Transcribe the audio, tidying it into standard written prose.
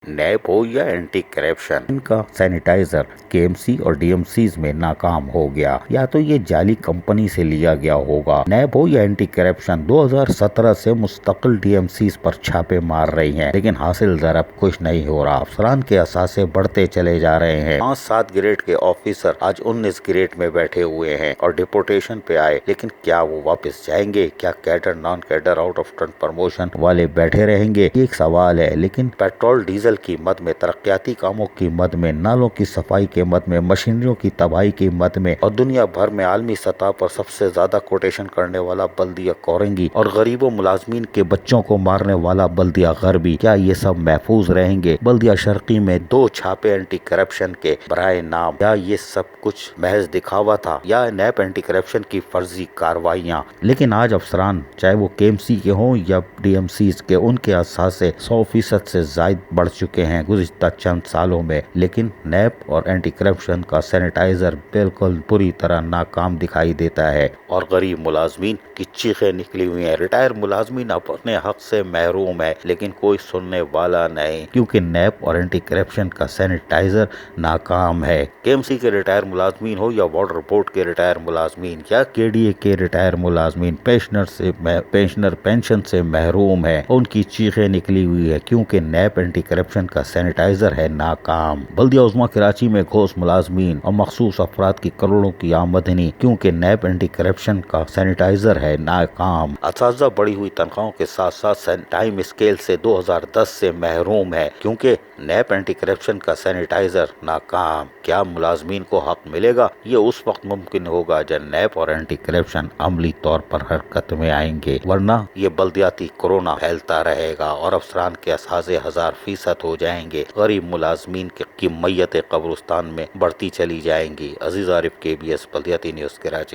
NAB ہو یا anti corruption, ان کا sanitizer KMC اور DMCs میں ناکام ہو گیا، یا تو یہ جعلی کمپنی سے لیا گیا ہوگا۔ نیب ہو یا اینٹی کرپشن 2017 سے مستقل DMCs پر چھاپے مار رہی ہیں، لیکن حاصل ضرب کچھ نہیں ہو رہا۔ افسران کے اثاثے بڑھتے چلے جا رہے ہیں۔ 5-7 گریڈ کے آفیسر آج 19 گریڈ میں بیٹھے ہوئے ہیں اور ڈپورٹیشن پہ آئے، لیکن کیا وہ واپس جائیں گے؟ کیا cadre naan cadre out of turn promotion والے بیٹھے رہیں گے؟ یہ ایک سوال ہے۔ لیکن پیٹرول ڈیزل کی مد میں، ترقیاتی کاموں کی مد میں، نالوں کی صفائی کے مد میں، مشینریوں کی تباہی کی مد میں، اور دنیا بھر میں عالمی سطح پر سب سے زیادہ کوٹیشن کرنے والا بلدیہ کورنگی اور غریبوں ملازمین کے بچوں کو مارنے والا بلدیہ غربی، کیا یہ سب محفوظ رہیں گے؟ بلدیہ شرقی میں 2 چھاپے اینٹی کرپشن کے برائے نام، کیا یہ سب کچھ محض دکھاوا تھا یا نیب اینٹی کرپشن کی فرضی کارروائیاں؟ لیکن آج افسران، چاہے وہ KMC کے ہوں یا DMCs کے، ان کے اثاثے 100% سے زائد بڑھ چکے ہیں گزشتہ چند سالوں میں، لیکن نیب اور اینٹی کرپشن کا سینیٹائزر بالکل پوری طرح ناکام دکھائی دیتا ہے اور غریب ملازمین کی چیخیں نکلی ہوئی ہیں۔ ریٹائر ملازمین اپنے حق سے محروم ہے، لیکن کوئی سننے والا نہیں، کیونکہ نیب اور اینٹی کرپشن کا سینیٹائزر ناکام ہے۔ KMC کے ریٹائر ملازمین ہو یا واٹر بورڈ کے ریٹائر ملازمین یا KDA کے ریٹائر ملازمین، پینشنر پینشن سے محروم ہے، ان کی چیخیں نکلی ہوئی ہے، کیونکہ نیب اینٹی کرپشن کا سینیٹائزر ہے ناکام۔ بلدیہ عظمیٰ کراچی میں گھوس ملازمین اور مخصوص افراد کی کروڑوں کی آمدنی، کیونکہ نیب اینٹی کرپشن کا سینیٹائزر ہے ناکام۔ اساتذہ بڑھی ہوئی تنخواہوں کے ساتھ ساتھ ٹائم اسکیل سے 2010 سے محروم ہے، کیونکہ نیب اینٹی کرپشن کا سینیٹائزر ناکام۔ کیا ملازمین کو حق ملے گا؟ یہ اس وقت ممکن ہوگا جب نیب اور اینٹی کرپشن عملی طور پر حرکت میں آئیں گے، ورنہ یہ بلدیاتی کورونا پھیلتا رہے گا اور افسران کے اثاثے 1000% ہو جائیں گے۔ غریب ملازمین کی میتیں قبرستان میں بڑھتی چلی جائیں گی۔ عزیز عارف، KBS بلدیاتی نیوز کراچی۔